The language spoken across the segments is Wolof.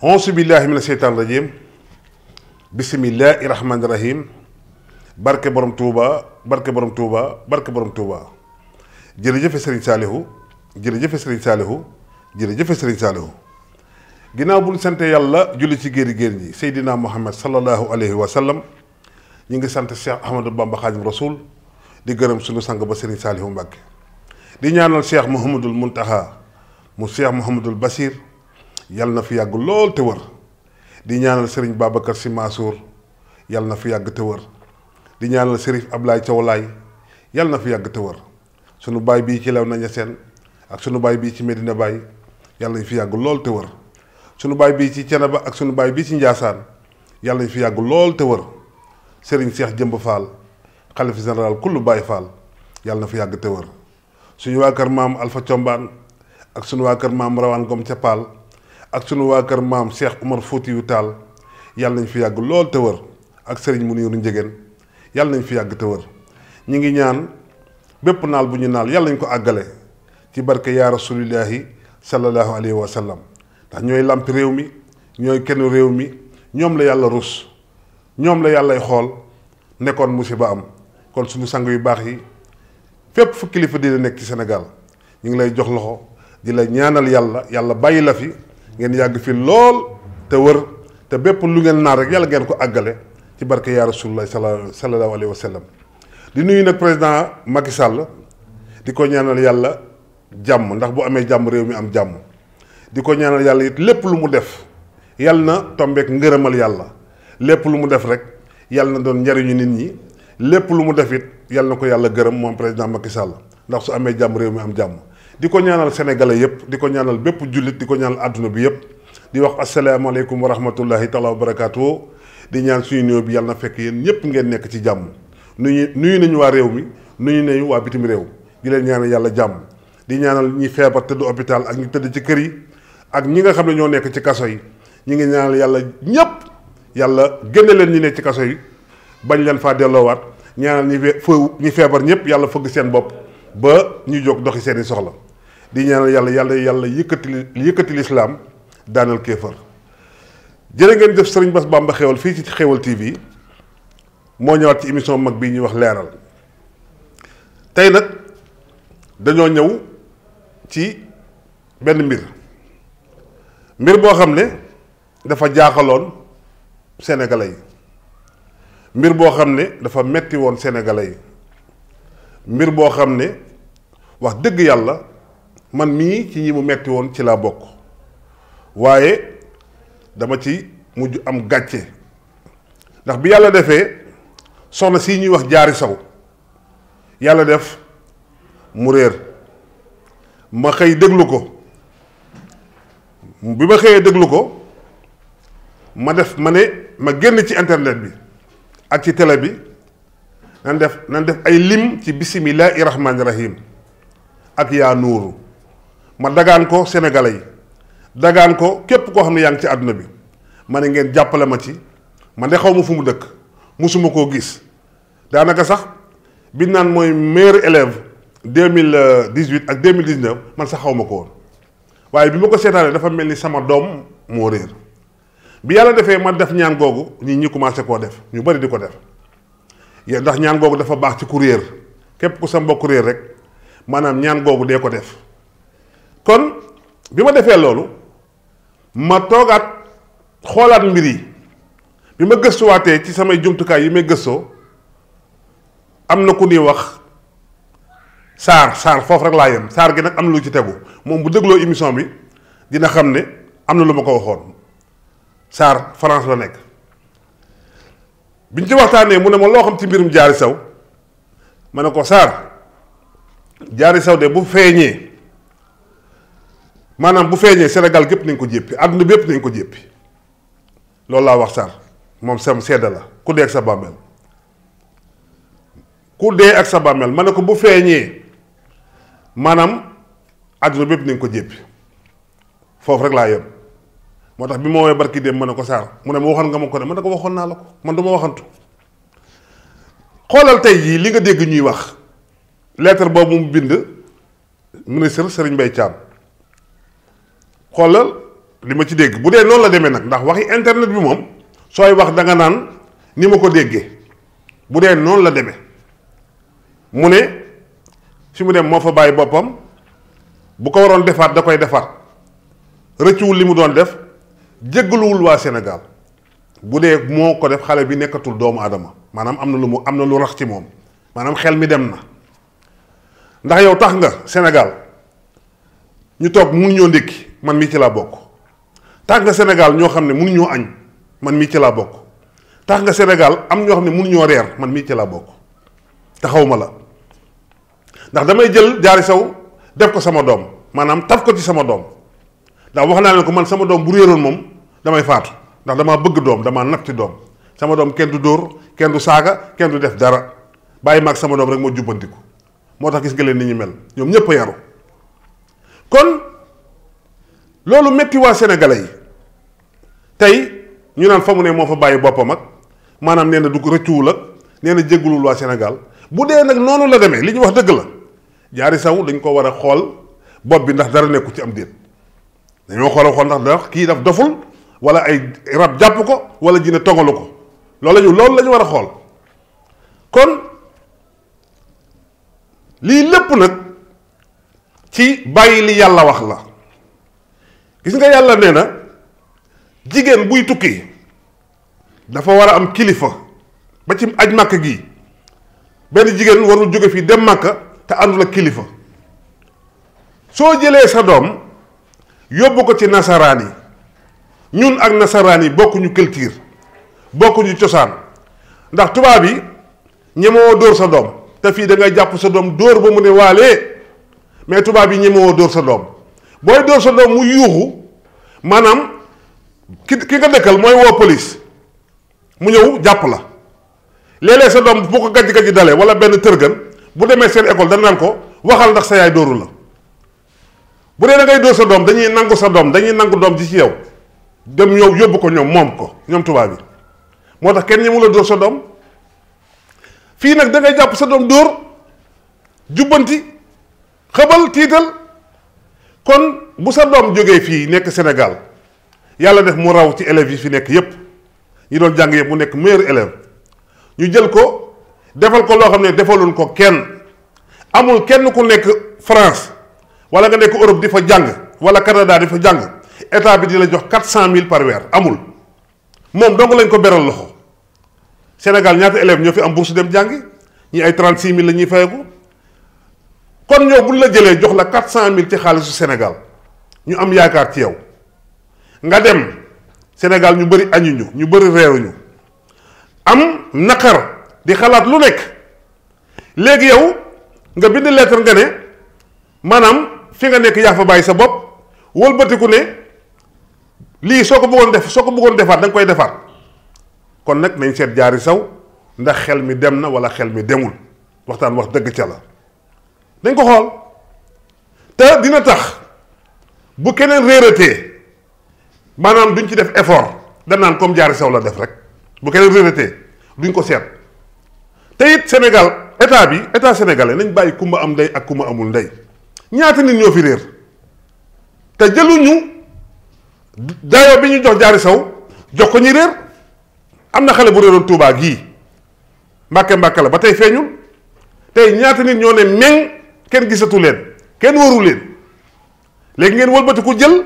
auzu billahi mina seytaan rajim bismillahi rahmani rahim barke borom Touba barke borom Touba barke borom Touba jërëjëfe Serigne Saliou jërëjëfe Serigne Saliou jërëjëfe Serigne Saliou ginnaaw bu ñu sante yàlla julli ci géeri géer ñi Seydina Muhammad sallallahu alayhi wa sallam ñu ngi sant Cheikh Ahmadou Bamba Khadim Rasoul di gërëm suñu sang ba Serigne Saliou Mbacke di ñaanal Cheikh Mouhamadul Muntaha mu Cheikh Mouhamadul Bachir yàlla na fi yàgg lool te wër di ñaanal Serigne Babacar Sy Mansour yàlla na fi yàgg te wër di ñaanal Serif Ablaye Thiaw Laye yàlla na fi yàgg te wër sunu baay bii ci Léona Niassène ak sunu baay bii ci Medina Baye yàlla nañ fi yàgg lool te wër sunu baay bii ci Thiénaba ak sunu baay bii ci Ndiassane yàlla nañ fi yàgg lool te wër Serigne Cheikh Jëmb Fall xalifa général kullu Baye Fall yàlla na fi yàgg te wër suñu waa kër maam Alpha Thiombane ak sunu waa kër maam Rawane Ngom ca Paal ak sunu waa kër maam Cheikh Oumar Foutiyou Tall yàlla nañ fi yàgg lool te wër ak Serigne Mouniru Njëgeen yàlla nañ fi yàgg te wër ñi ngi ñaan bépp naal bu ñu naal yàlla nañ ko àggale ci barke yaa rasulillahi sallallahu alayhi wa sallam ndax ñooy lampi réew mi ñooy kenn réew mi ñoom la yàlla rus ñoom la yàllay xool nekkoon musiba am kon suñu sang yu baax yi fépp fu kilifa dina nekk ci Sénégal ñu ngi lay jox loxo di la ñaanal yàlla yàlla bàyyi la fi ngeen yàgg fi lool te wër te bépp lu ngeen naan rek yàlla ngeen ko àggale ci barke yaa rasulullah sallallahu alayhi wa sallam di nuyu nag président Macky Sall di ko ñaanal yàlla jàmm ndax bu amee jàmm réew mi am jàmm di ko ñaanal yàlla it lépp lu mu def yàlla na tombeek ngërëmal yàlla lépp lu mu def rek yàlla na doon njariñu nit ñi lépp lu mu def it yàlla na ko yàlla gërëm moom président Macky Sall ndax su amee jàmm réew mi am jàmm di ko ñaanal sénégalais yëpp di ko ñaanal bépp jullit di ko ñaanal àdduna bi yëpp di wax asalaamaaleykum wa rahmatullahi taala wa barakaatu di ñaan suñu néew bi yàlla na fekk yéen ñëpp ngeen nekk ci jàmm nuyu nañu waa réew mi nuyu nañu waa bitim réew di leen ñaanal yàlla jàmm di ñaanal ñi feebar tëdd hôpital ak ñi tëdd ci kër yi ak ñi nga xam ne ñoo nekk ci kaso yi ñi ngi ñaanal yàlla ñëpp yàlla génne leen ñi nekk ci kaso yi bañ leen faa delloowaat ñaanal ñi feebar ñëpp yàlla fëgg seen bopp ba ñu jóg doxi seeni soxla di ñaanal yàlla yëkkati lislaam daanal kéefar jërë ngeen jëf Serigne Bass Bamba Xéwal fii ci Xéwal TV moo ñëwaat ci émission mag bii ñuy wax leeral tey nag dañoo ñëw ci benn mbir boo xam ne dafa jaaxaloon sénégalais yi mbir boo xam ne dafa metti woon sénégalais yi mbir boo xam ne wax dëgg yàlla man mii ci ñi mu metti woon ci laa bokk waaye dama ci mujj am gàcce ndax bi yàlla defee soxna si ñuy wax Diary Sow yàlla def mu réer ma xëy déglu ko bi ma xëyee déglu ko ma génn ci internet bi ak ci télé bi nan def ay lim ci bisimillahi rahmaani rahim ak yaa nuuru ma dagaan ko sénégalais yi dagaan ko képp koo xam ne yaa ngi ci àdduna bi ma ne ngeen jàppale ma ci man de xaw ma fu mu dëkk musuma koo gis daanaka sax bi naan mooy meilleur élève 2018 ak 2019 man sax xaw ma ko woon waaye bi ma ko seetaanee dafa mel ni sama doom moo réer bi yàlla defee ma def ñaan googu ñi commencé koo def ñu bari di ko def ndax ñaan googu dafa baax ci ku réer képp ku sa mbokk réer rek maanaam ñaan googu dee ko def kon bi ma defee loolu ma toogaat xoolaat mbir yi bi ma gëstuwaatee ci samay jumtukaay yi may gëstoo am na ku ñuy wax saar foofu rek laa yem saar gi nag am na lu ci tegu moom bu dégloo émission bi dina xam ne am na lu ma ko waxoon saar France la nekk biñ ci waxtaanee mu ne ma loo xam ci mbirum Diary Sow ma ne ko saar Diary Sow de bu feeñee maanaam bu feeñee Sénégal gépp nañ ko jéppi àdduna bépp nañ ko jéppi loolu laa wax saar moom sam sedda la ku dee ak sa bàmmeel ma ne ko bu feeñee maanaam àdduna bépp nañ ko jéppi foofu rek laa yem moo tax bi ma woowee barki dem ma ne ko saar mu ne ma waxoon nga ma ko de ma ne ko waxoon naa la ko man du ma waxantu xoolal tey jii li nga dégg ñuy wax lettre boobu mu bind ministre Serigne Mbaye Thiam xoolal li ma ci dégg bu dee noonu la demee nag ndax waxi internet bi moom sooy wax da nga naan ni ma ko déggee bu dee noonu la demee mu ne fi mu dem moo fa bàyyi boppam bu ko waroon defaat da koy defaat rëccuwul li mu doon def jéggaluwul waa Sénégal bu dee moo ko def xale bi nekkatul doomu aadama maanaam am na lu rax ci moom maanaam xel mi dem na ndax yow tax nga Sénégal ñu toog mënuñoo ndékki man mii ci laa bokk tax nga Sénégal ñoo xam ne mënuñoo añ man mii ci laa bokk tax nga Sénégal am ñoo xam ne mënuñoo reer man mii ci laa bokk taxawuma la ndax damay jël Diary Sow def ko sama doom maanaam taf ko ci sama doom ndax wax naa leen ko man sama doom bu réeroon moom damay faatu ndax damaa bëgg doom damaa natt ci doom sama doom kenn du dóor kenn du saaga kenn du def dara bàyyi maag sama doom rek moo jubbantiku moo tax gis nga leen ni ñu mel ñoom ñëpp a yaru kon loolu metti waa sénégalais yi tey ñu naan fa mu ne moo fa bàyyi boppam ak maanaam nee na du rëccuwul ak nee na jéggulul waa Sénégal bu dee nag noonu la demee li ñu wax dëgg la Diary Sow dañ ko war a xool bopp bi ndax dara nekku ci am déet dañoo xool ndax kii daf doful wala ay rab jàpp ko wala jinne tongalu ko loolu la ñu war a xool kon lii lépp nag ci bàyyi li yàlla wax la gis nga yàlla nee na jigéen buy tukki dafa war a am kilifa ba ci aj màkk gi benn jigéen warul jóge fii dem màkka te àndul ak kilifa soo jëlee sa doom yóbbu ko ci nasaraan yi ñun ak nasaraan yi bokkuñu culture bokkuñu cosaan ndax tubaab yi ñemoo dóor sa doom te fii da ngay jàpp sa doom dóor ba mu ne waalee mais tubaab yi ñemoo dóor sa doom booy dóor sa doom mu yuuxu maanaam ki nga dëkkal mooy woo police mu ñëw jàpp la léeg-léeg sa doom bu ko gajj-gajj dalee wala benn tërgën bu demee seen école dañ naan ko waxal ndax sa yaay dóoru la bu dee da ngay dóor sa doom dañuy nangu sa doom dañuy nangu doom ji ci yow dem yow yóbbu ko ñoom moom ko ñoom tubaab yi moo tax kenn ñi mu la dóor sa doom fii nag da ngay jàpp sa doom dóor jubbanti xëbal tiital kon bu sa doom jógee fii nekk Sénégal yàlla def mu raw ci élèves yi fi nekk yépp ñi doon jàng yépp mu nekk meilleur élève ñu jël ko defal ko loo xam ne defaluñ ko kenn amul kenn ku nekk France wala nga nekk Europe di fa jàng wala Canada di fa jàng état bi di la jox 400 000 par weer amul moom donc lañ ko beral loxo Sénégal ñaata élèves ñoo fi am bourse dem jàngi ñi ay 36 000 la ñuy fayeku kon ñoo buñ la jëlee jox la 400 000 ci xaalisu Sénégal ñu am yaakaar ci yow nga dem Sénégal ñu bëri añuñu ñu bëri reeruñu am naqar di xalaat lu nekk léegi yow nga bind lettre nga ne maanaam fi nga nekk yaa fa bàyyi sa bopp wëlbatiku ne lii soo ko bëggoon defaat da nga koy defaat kon nag nañ seet Diary Sow ndax xel mi dem na wala xel mi demul waxtaan wax dëgg ca la dañ ko xool te dina tax bu keneen réeratee maanaam duñ ci def effort danaan comme Diary Sow la def rek bu keneen réeratee duñ ko seet te it Sénégal état sénégalais nañ bàyyi kumba am ndey ak kumba amul ndey ñaata nit ñoo fi réer te jëluñu dayoo bi ñu jox Diary Sow jox ko ñi réer am na xale bu réeroon Touba gii mbàkke la ba tey feeñul tey ñaata nit ñoo ne meŋ kenn gisatu leen kenn waru leen léegi ngeen wëlbati ku jël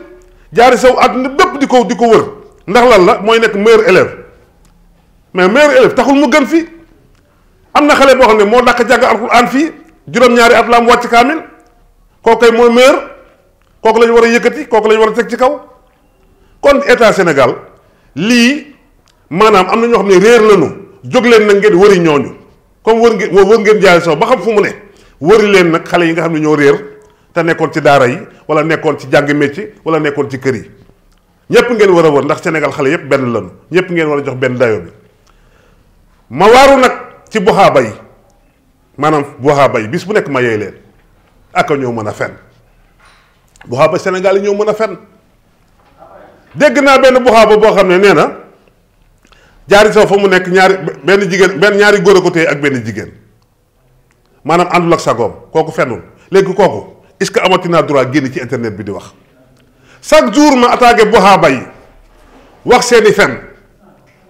Diary Sow àdduna bépp di ko wër ndax lan la mooy nekk meilleur élève mais meilleur élève taxul mu gën fi am na xale boo xam ne moo dàq jàng alxuraan fii juróom-ñaari at la am wàcc kaamil kooku kay mooy meilleur kooku la ñu war a yëkkati kooku la ñu war a teg ci kaw kon état Sénégal lii maanaam am na ñoo xam ne réer lañu jóg leen nag ngeen wëri ñooñu comme wër ngeen Diary Sow ba xam fu mu ne wëri leen nag xale yi nga xam ne ñoo réer te nekkoon ci daara yi wala nekkoon ci jàng métier wala nekkoon ci kër yi ñépp ngeen war a wër ndax Sénégal xale yépp benn lañu ñépp ngeen war a jox benn dayo bi ma waaru nag ci buxaaba yi maanaam buxaaba yi bis bu nekk ma yey leen ak ñoo mën a fen buxaaba Sénégal yi ñoo mën a fen dégg naa benn buxaaba boo xam ne nee na Diary Sow fa mu nekk ñaari góor a ko téye ak benn jigéen maanaam àndul ak sagoom kooku fenul léegi kooku est-ce que amati naa droit génn ci internet bi di wax chaque jour ma attaqué buxaaba yi wax seeni fen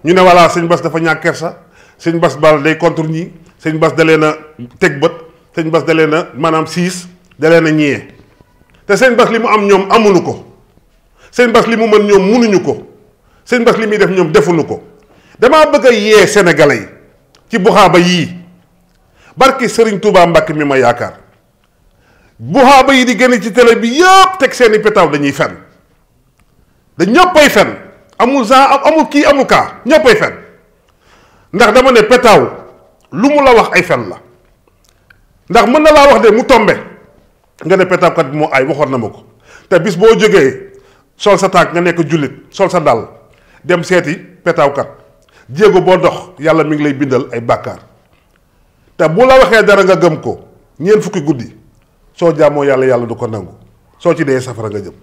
ñu ne voilà sëñ Bass dafa ñàkk kersa sëñ Bass Bal day contre ñii sëñ Bass da leen a teg bët sëñ Bass da leen a maanaam siis da leen a ñiyee te sëñ Bass li mu am ñoom amuñu ko sëñ Bass li mu mën ñoom munuñu ko sëñ Bass li muy def ñoom defuñu ko damaa bëgg a yee sénégalais yi ci buxaaba yii barki Serigne Touba Mbacke mi ma yaakaar buxaaba yi di génn ci télé bi yëpp teg seeni pétaw dañuy fen da ñëppay fen amul genre amul kii amul kaa ñëppay fen ndax dama ne pétaw lu mu la wax ay fen la ndax mën na laa wax de mu tombe nga ne pétawkat bi moo ay waxoon na ma ko te bis boo jógee sol sa tànk nga nekk jullit sol sa dàll dem seeti pétawkat jéego boo dox yàlla mi ngi lay bindal ay bàkkaar te bu la waxee dara nga gëm ko ñeent fukki guddi soo jaamoo yàlla yàlla du ko nangu soo ci dee safara nga jëm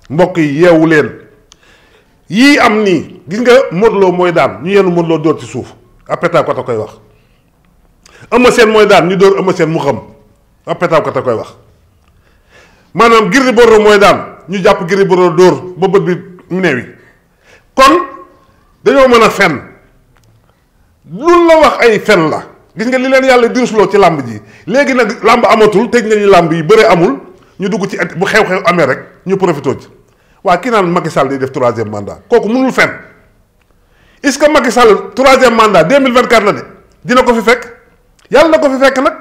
mbokk yi yeewu leen yii am nii gis nga Modou Lo mooy daan ñu yenu Modou Lo dóor ci suuf ab pétawkat a koy wax Eumeu Sène mooy daan ñu dóor Eumeu Sène mu xam ab pétawkat a koy wax maanaam Gris Bordeaux mooy daan ñu jàpp Gris Bordeaux dóor ba bët bi mu neewi kon dañoo mën a fen lu la wax ay fen la gis nga li leen yàlla dirusloo ci làmb ji léegi nag làmb amatul tëj nañu làmb yi bëre amul ñu dugg ci bu xew-xew amee rek ñu profité ci waa kii naan Macky Sall day def 3e mandat kooku mënul fen est-ce que Macky Sall 3e mandat 2024 la de dina ko fi fekk yàlla na ko fi fekk nag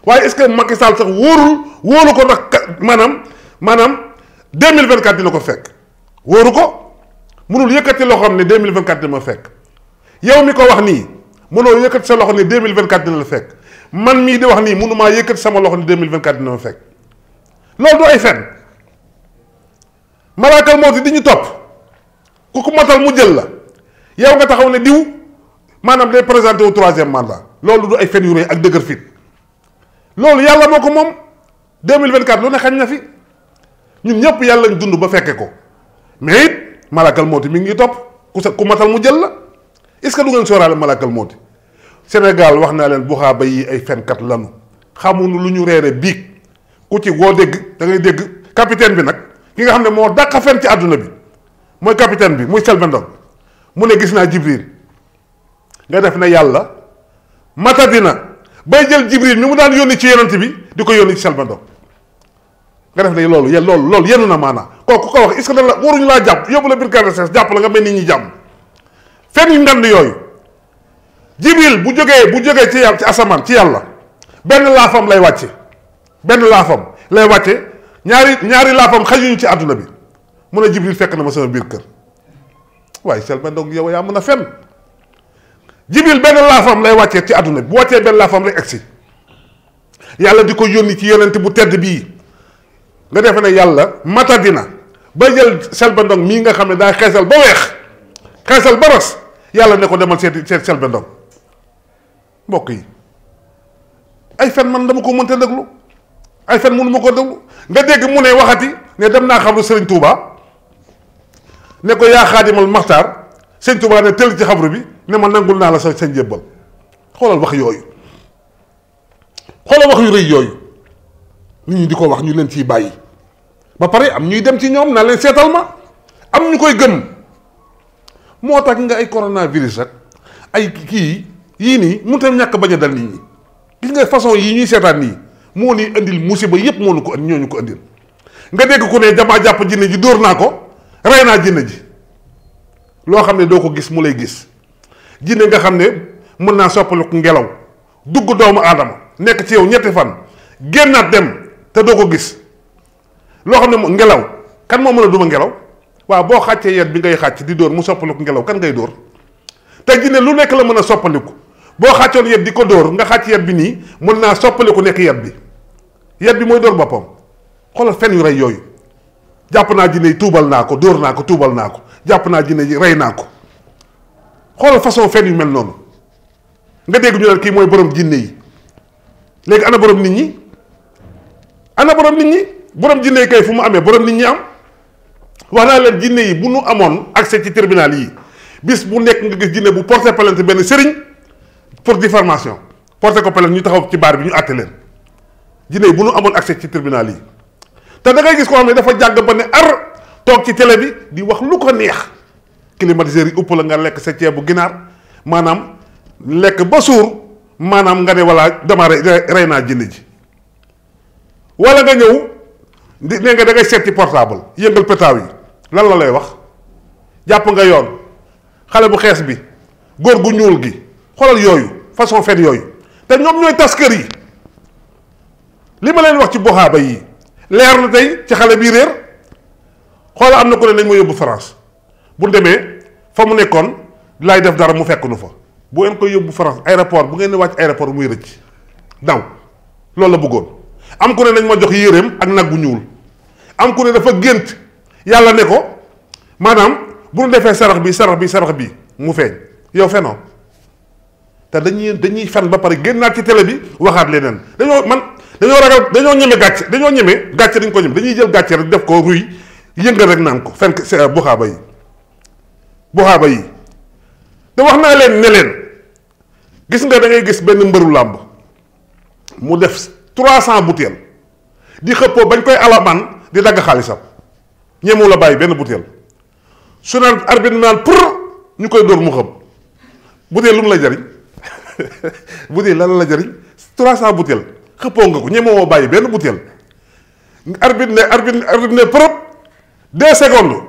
waaye est-ce que Macky Sall sax wóoru ko ndax maanaam 2024 dina ko fekk wóoru ko mënul yëkkati loo xam ne 2024 dina ma fekk yow mi ko wax nii mënoo yëkkati sa loxo ne 2024 dina la fekk man mii di wax nii mënumaa yëkkati sama loxo ne 2024 dina ma fekk loolu du ay fen malaakal mawti di ñu topp ku ko matal mu jël la yow nga taxaw ne diw maanaam day présenté wu 3e mandat loolu du ay fen yu rëy ak dëgër fit loolu yàlla moo ko moom 2024 lu ne xañ na fi ñun ñëpp yàlla lañ dund ba fekke ko mais it malaakal mawti mi ngi topp ku matal mu jël la est-ce que du ngeen sóoraale malaakal mawti Sénégal wax naa leen buxaaba yi ay fenkat lanu xamuñu lu ñu reere biig ku ci woo dégg da ngay dégg capitaine bi nag ki nga xam ne moo dàq fen ci àdduna bi mooy capitaine bi muy Selbé Ndom mu ne gis naa Jibril nga def na yàlla matadina bay jël Jibril mi mu daan yónni ci yonent bi di ko yónni ci Selbé Ndom nga def ne loolu yenu na maanaa kooku ko wax est-ce que la waruñu laa jàpp yóbbu la biir CRDS jàpp la nga mel nit ñi jàmm fen yu ngand yooyu Jibril bu jógee ci yàlla ci asamaan ci yàlla benn laafam lay wàcce ñaari laafam xajuñu ci àdduna bi mun a Jibril fekk na ma sama biir kër waaye Selbé Ndom yow yaa mën a fen Jibril benn laafam lay wàccee ci àdduna bi bu wàccee benn laafam rek egsi yàlla di ko yónni ci yonent bu tedd bii nga defe ne yàlla matadina ba jël Selbé Ndom mii nga xam ne daa xeesal ba weex xeesal ba ras yàlla ne ko demal seet Selbé Ndom mbokk yi ay fen man dama ko mënta déglu ay fen mënu ma ko déglu nga dégg mu ne waxati ne dem naa xabru Serigne Touba ne ko yaa xaadimal maxtaar Serigne Touba ne tëll ci xabru bi ne ma nangul naa la sa njébbal xoolal wax yooyu xoolal wax yu rëy yooyu nit ñi di ko wax ñu leen ciy bàyyi ba pare am ñuy dem ci ñoom naa leen seetal ma am ñu koy gëm moo tax nga ay coronavirus rek ay kii yii nii mënut a ñàkk bañ a dal nit ñi gis nga façon yii ñuy seetaan nii moo ni indil musiba yépp moo nu ko indi ñooñu ko indil nga dégg ku ne damaa jàpp jinne ji dóor naa ko rey naa jinne ji loo xam ne doo ko gis mu lay gis jinne nga xam ne mën naa soppaliku ngelaw dugg doomu aadama nekk ci yow ñetti fan génnaat dem te doo ko gis loo xam ne ngelaw kan moo mën a duma ngelaw waaw boo xàccee yet bi ngay xàcc di dóor mu soppaliku ngelaw kan ngay dóor te jinne lu nekk la mën a soppaliku boo xàccoon yet di ko dóor nga xàcc yet bi nii mën naa soppaliku nekk yet bi mooy dóor boppam xoolal fen yu rey yooyu jàpp naa jinne yi tuubal naa ko dóor naa ko tuubal naa ko jàpp naa jinne yi rey naa ko xoolal façon fen yu mel noonu nga dégg ñu ne kii mooy borom jinne yi léegi ana borom nit ñi borom jinne yi kay fu mu amee borom nit ñi am wax naa leen jinne yi bu nu amoon accès ci tribunal yi bis bu nekk nga gis jinne bu porté plainte benn sëriñ pour diffamation porté ko plainte ñu taxaw ci baar bi ñu àtte leen jinne yi bu nu amoon accès ci tribunal yi te da ngay gis koo xam ne dafa jàgg ba ne ar toog ci télé bi di wax lu ko neex climatiseur yi upp la nga lekk sa ceebu ginaar maanaam lekk ba suur maanaam nga ne walla dama rey naa jënd ji walla nga ñëw di ne nga da ngay seet ci portable yëngal pétaaw yi lan la lay wax jàpp nga yoon xale bu xees bi góor gu ñuul gi xoolal yooyu façon fen yooyu te ñoom ñooy tas kër yi li ma leen wax ci buxaaba yi leer na tey ci xale bii réer xoola am na ko ne nañ ma yóbbu France bu demee fa mu nekkoon laay def dara mu fekk nu fa bu ngeen koy yóbbu France aéroport bu ngeen di wàcc aéroport muy rëcc daw loolu la bëggoon am ku ne nañ ma jox yéreem ak nag bu ñuul am ku ne dafa gént yàlla ne ko maanaam bu nu defee sarax bi mu feeñ yow fenoo te dañuy fen ba pare génnaat ci télé bi waxaat leneen dañoo ragal dañoo ñeme gàcce dañ ko ñeme dañuy jël gàcce rek def ko ruy yëngal rek naan ko fen buxaaba yi te wax naa leen ne leen gis nga da ngay gis benn mbëru làmb mu def 300 butéel di xëppoo bañ koy alamaan di dagg xaalisam ñeemu la bàyyi benn butéel su naan arbitre naan pour ñu koy dóor mu xam butéel lu mu la jariñ butéel lan la jariñ 300 butéel xëppoo nga ko ñemoo bàyyi benn butéel arbitre ne prop 2 secondes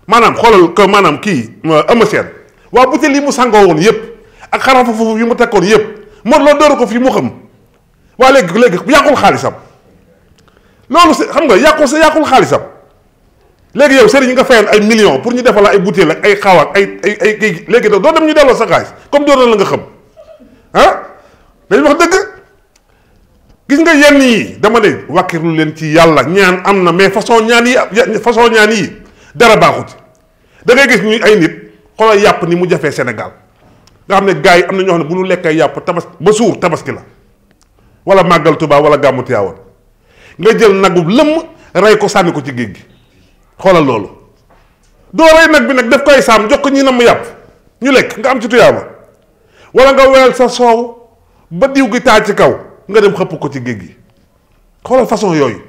maanaam xoolal que maanaam kii Eumeu Sène waa butéel yi mu sangoo woon yëpp ak xarafa foofu yi mu tekkoon yëpp moo loo dóor ko fii mu xam waa léegi yàqul xaalisam loolu xam nga yàqul xaalisam léegi yow sëriñ nga fayoon ay millions pour ñu defal la ay butéel ak ay xaw ak ay kii léegi doo dem ñu delloo sa xaalis comme dóor na la nga xam dañ wax dëgg gis nga yenn yi dama ne wàkkirlu leen ci yàlla ñaan am na mais façon ñaan yi dara baaxut da ngay gis ñuy ay nit xoolal yàpp ni mu jafee Sénégal nga xam ne gars yi am na ñoo xam ne bu ñu lekkee yàpp ba suur tabaski la wala màggal Tuubaa wala gàmmu Tiwaawan nga jël nagu lëmm rey ko sànni ko ci géej gi xoolal loolu doo rey nag bi nag def koy saam jox ko ñi nam yàpp ñu lekk nga am ci tuyaaba wala nga weyal sa soow ba diw gi taa ci kaw nga dem xëpp ko ci géej gi xoolal façon yooyu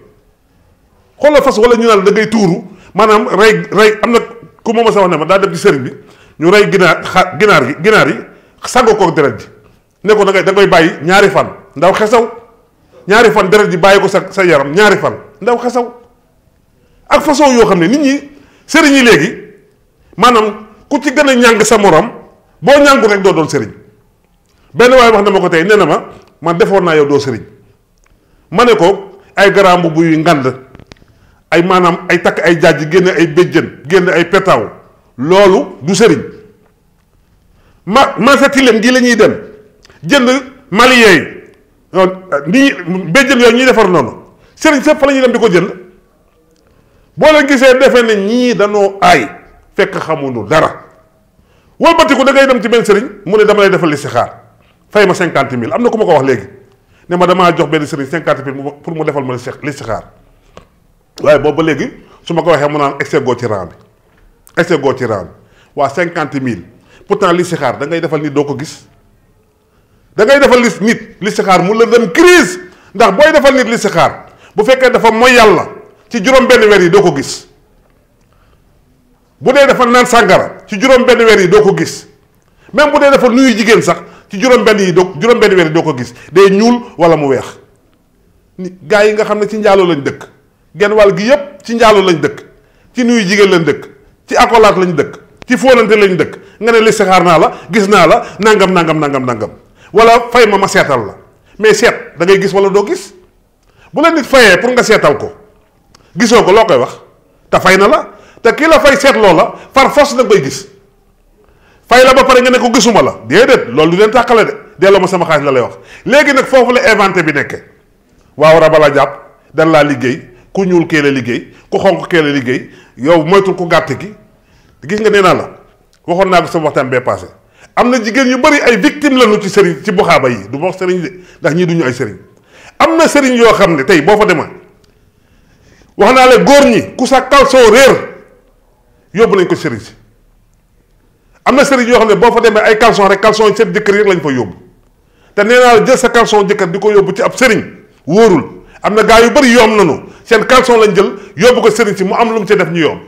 xoolal façon wala ñu naan da ngay tuuru maanaam rey am na ku moom sa wax ne ma daa dem ci sëriñ bi ñu rey ginaar yi sagoo ko deret ji ne ko da ngay bàyyi ñaari fan ndaw xesaw ñaari fan deret ji bàyyi ko sa yaram ñaari fan ndaw xesaw ak façon yoo xam ne nit ñi sëriñ yi léegi maanaam ku ci gën a ñàng sa morom boo ñàngu rek doo doon sëriñ benn waaye wax na ma ko tey nee na ma man defoon naa yow doo sëriñ ma ne ko ay garambu buy ngand ay maanaam ay takk ay jaaj génne ay béjjën génne ay petaaw loolu du sëriñ sa tilem gi la ñuy dem jënd malien yi béjjën yooyu ñuy defar noonu sëriñ sëpp fa la ñuy dem di ko jënd boo leen gisee defee ne ñii danoo aay fekk xamuñu dara wëlbatiku da ngay dem ci benn sëriñ mu ne dama lay defal listixaar fay ma 50 000 am na ku ma ko wax léegi ne ma damaa jox benn sëriñ 50 000 pour mu defal ma listixaar waaye boobu ba léegi su ma ko waxee mu naan excès goo ci rang bi waa 50 000 pourtant listixaar da ngay defal nit doo ko gis da ngay defal nit listixaar mu la dem crise ndax booy defal nit listixaar bu fekkee dafa mooy yàlla ci juróom benn weer yi doo ko gis bu dee dafa naan sàngara ci juróom benn weer yi doo ko gis même bu dee dafa nuyu jigéen sax ci juróom benn weer yi doo ko gis day ñuul wala mu weex ni gaa yi nga xam ne ci njaaloo lañ dëkk genn wàll gi yépp ci njaaloo lañ dëkk ci nuyu jigéen lañ dëkk ci accolade lañ dëkk ci fóonante lañ dëkk nga ne listixaar naa la gis naa la nangam wala fay ma seetal la mais seet da ngay gis wala doo gis bu la nit fayee pour nga seetal ko gisoo ko loo koy wax te fay na la te kii la fay seetloo la far force da nga koy gis fay la ba pare nga ne ko gisuma la déedéet loolu du leen tàqale de delloo ma sama xaalis la lay wax léegi nag foofu la inventé bi nekke waaw raba la jàpp dan laa liggéey ku ñuul kee la liggéey ku xonq kee la liggéey yow moytul ku gàtt gi gis nga nee naa la waxoon naa ko sama waxtaan bee passé am na jigéen yu bari ay victime lañu ci sëriñ ci buxaaba yi du ma wax sëriñ de ndax ñii duñu ay sëriñ am na sëriñ yoo xam ne tey boo fa demoon wax naa la góor ñi ku sa caleçon réer yóbbu nañ ko sëriñ si am na sëriñ yoo xam ne boo fa demee ay caleçon rek caleçon yi seen jëkkër rek lañ fa yóbbu te nee naa la jël sa caleçon jëkkër di ko yóbbu ci ab sëriñ wóorul am na gaa yu bëri yoom nanu seen caleçon lañ jël yóbbu ko sëriñ si mu am lu mu ci def ñu yoom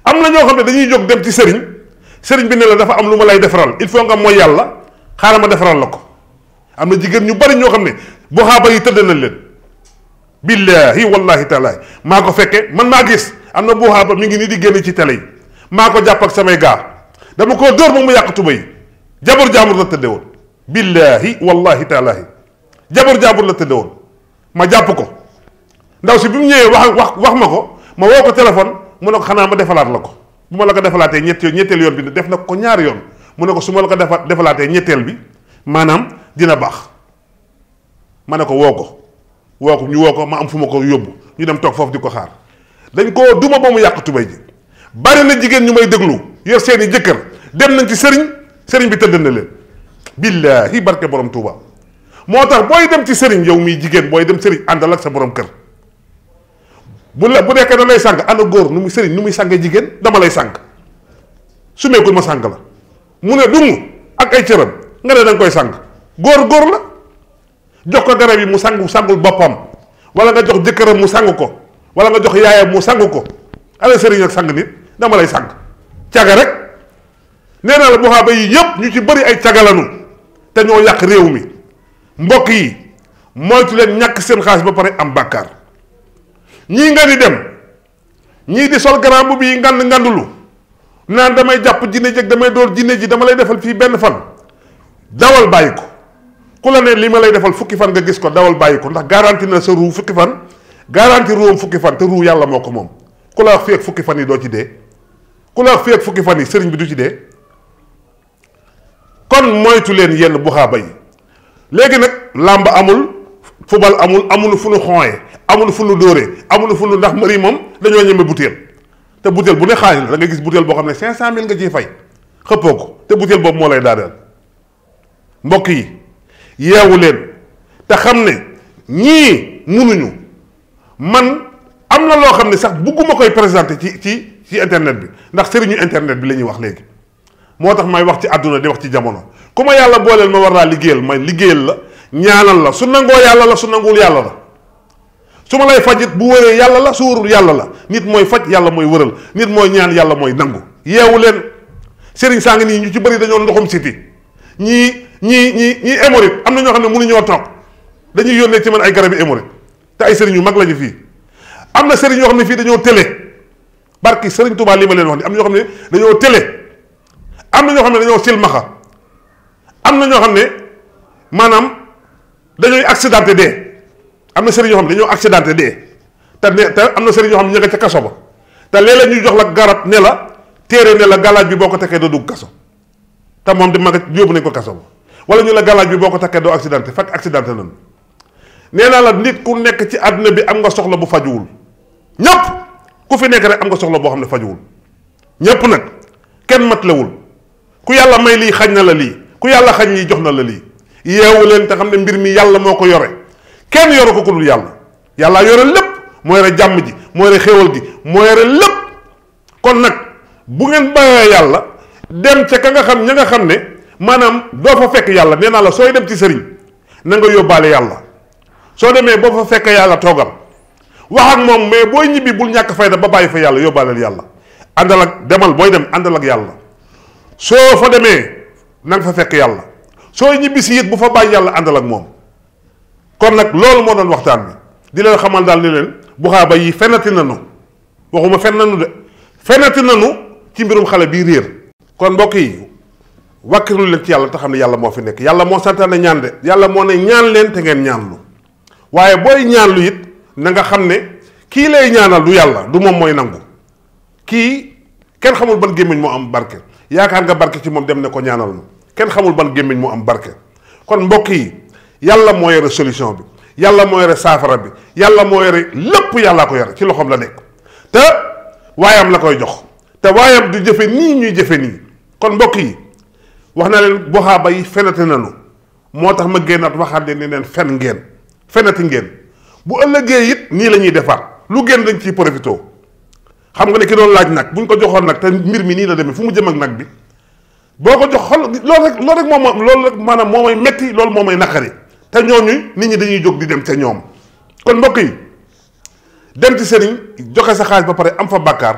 am na ñoo xam ne dañuy jóg dem ci sëriñ bi ne la dafa am lu ma lay defaral il faut nga mooy yàlla xaaral ma defaral la ko am na jigéen ñu bëri ñoo xam ne buxaaba yi tëdd nañ leen billahi wallahi taala maa ko fekke man maa gis am na buxaaba mi ngi nii di génn ci télé yi maa ko jàpp ak samay gaa dama koo dóor ba mu yàq tuba yi jabar jaambur la tëdde woon billahi wallahi taalahi jabar jaambur la tëdde woon ma jàpp ko ndaw si bi mu ñëwee wax ma ko ma woo ko téléphone mu ne ko xanaa ma defalaat la ko bu ma la ko defalaatee ñetteel yoon bi def na ko ñaari yoon mu ne ko su ma la ko defalaatee ñetteel bi maanaam dina baax ma ne ko woo ko ñu woo ko ma am fu ma ko yóbbu ñu dem toog foofu di ko xaar dañ koo duma ba mu yàq tubéy ji bari na jigéen ñu may déglu yor seeni jëkkër dem nañ ci sëriñ bi tëdd na leen billaahi barke borom Touba moo tax booy dem ci sëriñ yow miy jigéen booy dem sëriñ àndal ak sa borom kër bu nekkee da lay sàng ana góor nu muy sëriñ nu muy sàngee jigéen dama lay sàng su meekul ma sàng la mu ne dung ak ay cëram nga ne da nga koy sàng góor la jox ko garab yi mu sàngul boppam wala nga jox jëkkëram mu sàng ko wala nga jox yaayam mu sàng ko ana sëriñ ak sàng nit dama lay sàng caga rek nee naa la buxaaba yi yëpp ñu ci bëri ay cagalanu te ñoo yàq réew mi mbokk yi moytu leen ñàkk seen xaalis ba pare am bàkkaar ñii nga di dem ñii di sol garambu bi ngandulu naan damay jàpp jinne ji damay door jinne ji dama lay defal fii benn fan dawal bàyyi ko ku la ne li ma lay defal fukki fan nga gis ko dawal bàyyi ko ndax garanti na sa ruu fukki fan garanti ruum fukki fan te ruu yàlla moo ko moom ku la wax fii ak fukki fan yi doo ci dee ku la wax fii ak fukki fan yi sëriñ bi du ci dee kon moytu leen yenn buxaaba yi léegi nag làmb amul fubal amul fu nu xooyee amul fu nu dóoree amul fu nu ndax mëri moom dañoo ñeme butéel te butéel bu ne xaalis la da nga gis butéel boo xam ne 500000 nga ciy fay xëppoo ko te butéel boobu moo lay daaneel mbokk yi yeewu leen te xam ne ñii munuñu man am na loo xam ne sax bugguma koy présenté ci internet bi ndax sëriñu internet bi la ñuy wax léegi moo tax may wax ci àdduna di wax ci jamono ku ma yàlla booleel ma war laa liggéeyal may liggéeyal la ñaanal la su nangoo yàlla la su nanguwul yàlla la su ma lay fajit bu wëree yàlla la su wërul yàlla la nit mooy faj yàlla mooy wëral nit mooy ñaan yàlla mooy nangu yeewu leen sëriñ saa ngi nii ñu ci bëri dañoo ndoxum siti ñii hémorroïde am na ñoo xam ne mënuñoo toog dañuy yónnee ci man ay garab yi hémorroïde te ay sëriñ yu mag lañu fii am na sëriñ yoo xam ne fii dañoo télé barki sëriñ Touba li ma leen wax ni am na ñoo xam ne dañoo télé am na ñoo xam ne dañoo silmaxa am na ñoo xam ne maanaam dañooy accidenté dee am na sëriñ yoo xam ne dañoo accidenté dee te am na sëriñ yoo xam ne ñu nga ca kaso ba te léeg-léeg ñu jox la garab ne la téere ne la galaaj bi boo ko takkee doo dugg kaso te moom di mag yóbbu nañ ko kaso ba wala ñu la galaaj bi boo ko takkee doo accidenté fekk accidenté nañu nee naa la nit ku nekk ci àdduna bi am nga soxla bu fajuwul ñëpp ku fi nekk rek am nga soxla boo xam ne fajuwul ñëpp nag kenn matlewul ku yàlla may lii xañ na la lii ku yàlla xañ lii jox na la lii yeewu leen te xam ne mbir mi yàlla moo ko yore kenn yoru ko ku dul yàlla yàlla yore lépp moo yore jàmm ji moo yore xéewal gi moo yore lépp kon nag bu ngeen bàyyee yàlla dem ca ka nga xam ña nga xam ne maanaam doo fa fekk yàlla nee naa la sooy dem ci sëriñ na nga yóbbaale yàlla soo demee boo fa fekk yàlla toogal wax ak moom mais booy ñibbi bul ñàkk fayda ba bàyyi fa yàlla yóbbaaleel yàlla àndal ak demal booy dem àndal ak yàlla soo fa demee na nga fa fekk yàlla sooy ñibbi si it bu fa bàyyi yàlla àndal ak moom kon nag loolu moo doon waxtaan bi di leen xamal daal ni leen buxaaba yi fenati nanu waxuma fen nanu de fenati nanu ci mbirum xale bii réer kon mbokk yi wàkkilu leen ci yàlla te xam ne yàlla moo fi nekk yàlla moo santaane ñaan de yàlla moo ne ñaan leen te ngeen ñaanlu waaye booy ñaanlu it na nga xam ne kii lay ñaanal du yàlla du moom mooy nangu kii kenn xamul ban gémmiñ moo am barke yaakaar nga barke ci moom dem ne ko ñaanal ma kenn xamul ban gémmiñ moo am barke kon mbokk yi yàlla moo yore solution bi yàlla moo yore saafara bi yàlla moo yore lépp yàllaa ko yore ci loxoom la nekk te waayam la koy jox te waayam du jëfe nii ñuy jëfe nii kon mbokk yi wax naa leen buxaaba yi fenati nanu moo tax ma génnaat waxaat leen ne leen fen ngeen fenati ngeen bu ëllëgee it nii la ñuy defaat lu génn dañ ciy profité xam nga ne ki doon laaj nag buñ ko joxoon nag te mbir mi nii la demee fu mu jëm ak nag bi boo ko jox xol loolu rek moom loolu rek maanaam moo may metti loolu moo may naqari te ñooñu nit ñi dañuy jóg di dem ca ñoom kon mbokk yi dem ci sëriñ joxe sa xaalis ba pare am fa bàkkaar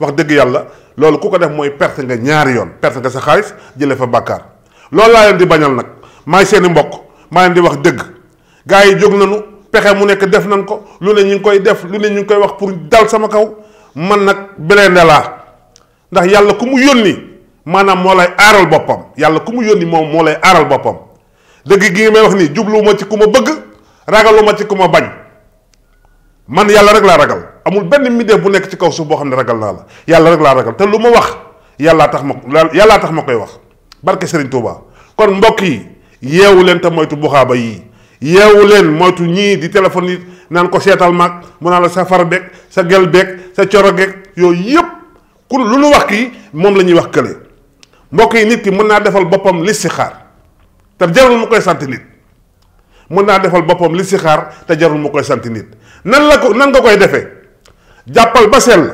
wax dëgg yàlla loolu ku ko def mooy perte nga ñaari yoon perte nga sa xaalis jëlee fa bàkkaar loolu laa leen di bañal nag maay seeni mbokk maa leen di wax dëgg gars yi jóg nañu pexe mu nekk def nañ ko lu ne ñu ngi koy def lu ne ñu ngi koy wax pour dal sama kaw man nag belende laa ndax yàlla ku mu yónni maanaam moo lay aaral boppam yàlla ku mu yónni moom moo lay aaral boppam dëgg gi may wax nii jubluwuma ci ku ma bëgg ragaluma ci ku ma bañ man yàlla rek laa ragal amul benn mbindeef bu nekk ci kaw suuf boo xam ne ragal naa la yàlla rek laa ragal te lu ma wax yàllaa tax ma koy wax barke Serigne Touba kon mbokk yi yeewu leen te moytu buxaaba yii yeewu leen moytu ñii di téléphone yi naan ko seetal maag mu naan la sa far beeg sa gel beeg sa coro geeg yooyu yëpp ku lu nu wax kii moom la ñuy wax kële mbokk yi nit ki mën naa defal boppam listixaar te jarul mu koy sant nit mën naa defal boppam listixaar te jarul mu koy sant nit nan nga koy defee jàppal ba sell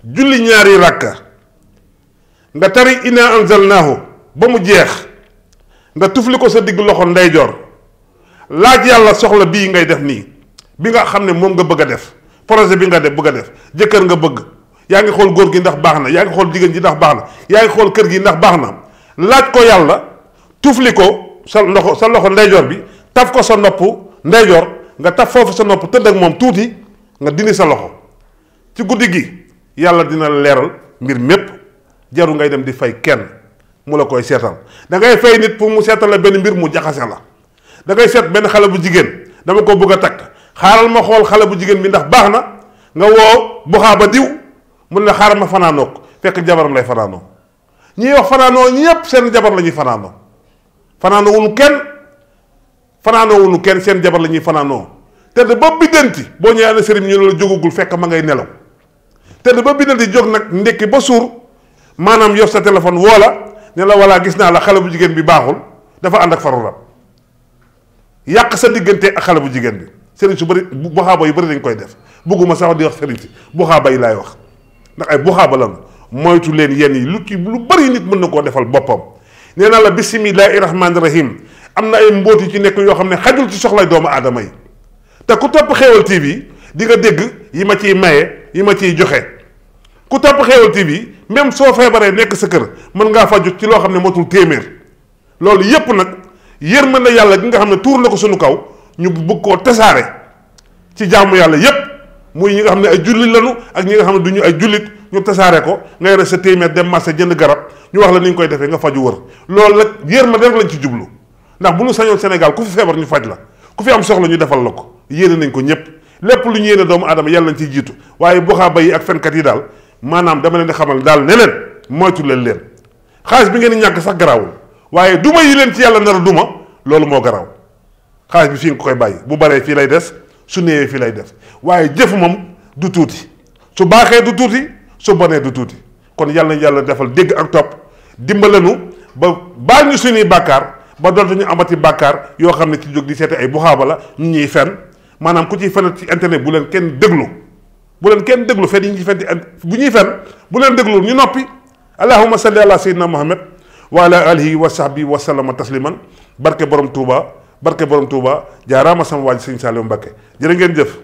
julli ñaari rakka nga tari inna anzalnaahu ba mu jeex nga tufli ko sa digg loxo ndeyjoor laaj yàlla soxla bii ngay def nii bi nga xam ne moom nga bëgg a def projet bi nga def bëgg a def jëkkër nga bëgg yaa ngi xool góor gi ndax baax na yaa ngi xool jigéen ji ndax baax na yaa ngi xool kër gi ndax baax na laaj ko yàlla tufli ko sa loxo ndeyjoor bi taf ko sa nopp ndeyjoor nga taf foofu sa nopp tëdd ak moom tuuti nga dindi sa loxo ci guddi gi yàlla dina leeral mbir mépp jaru ngay dem di fay kenn mu la koy seetal da ngay fay nit pour mu seetal la benn mbir mu jaxase la da ngay seet benn xale bu jigéen dama ko bëgg a takk xaaral ma xool xale bu jigéen bi ndax baax na nga woo buxaa ba diw mun na xaaral ma fanaanoo ko fekk jabaram lay fanaanoo ñiy wax fanaanoo ñëpp seen jabar la ñuy fanaanoo fanaanoo wuñu kenn seen jabar la ñuy fanaanoo tëdd ba biddanti boo ñëwee ana sëriñ ñu ne la jógagul fekk ma ngay nelaw tëdd ba biddanti jóg nag ndekki ba suur maanaam yor sa téléphone woo la ne la walla gis naa la xale bu jigéen bi baaxul dafa ànd ak faru rab yàq sa diggante ak xale bu jigéen bi sëriñ su bëri buxaaba yu bëri dañ koy def bëgguma sax di wax sëriñ si buxaaba yi laay wax ndax ay buxaaba lan moytu leen yenn yi lu bëri nit mën na koo defal boppam nee naa la bisimilahi rahmaani rahim am na ay mbóot yu ci nekk yoo xam ne xajul ci soxlay doomu aadama yi te ku topp Xéewal TV di nga dégg yi ma ciy maye yi ma ciy joxe ku topp Xéewal TV même soo feebaree nekk sa kër mën ngaa faju ci loo xam ne motul téeméer loolu yépp nag yërmande yàlla gi nga xam ne tuur na ko sunu kaw ñu bëgg koo tasaare ci jaamu yàlla yépp muy ñi nga xam ne ay jullit lañu ak ñi nga xam ne du ñu ay jullit ñu tasaare ko nga yore sa téeméer dem marché jënd garab ñu wax la ni ñu koy defee nga faju wër loolu nag yërmande rek lañ ci jublu ndax bu ñu sañoon Sénégal ku fi feebar ñu faj la ku fi am soxla ñu defal la ko yéene nañ ko ñëpp lépp lu ñu yéene doomu aadama yàlla nañ ciy jiitu waaye buxaaba yi ak fenkat yi daal maanaam dama leen di xamal daal ne leen moytu leen xaalis bi ngeen di ñàkk sax garaawul waaye duma yi leen ci yàlla nar a duma loolu moo garaaw xaalis bi fii nga koy bàyyi bu baree fii lay des su néewee fii lay des waaye jëf moom du tuuti su baaxee du tuuti su bonee du tuuti kon yàlla na yàlla defal dégg ak topp dimbalanu ba baal ñu suñuy bàkkaar ba dootuñu amati bàkkaar yoo xam ne ci jóg di seete ay buxaaba la ñu ñuy fen maanaam ku ciy fen ci internet bu leen kenn déglu fen yi ñuy fen bu ñuy fen bu leen déglu ñu noppi allahumma salli ala sayyidina muhammad wa ala alihi wa sahbihi wa sallama tasliman barke borom Touba jaaraama sama waaj sëñ Saliou Mbacké jërë ngeen jëf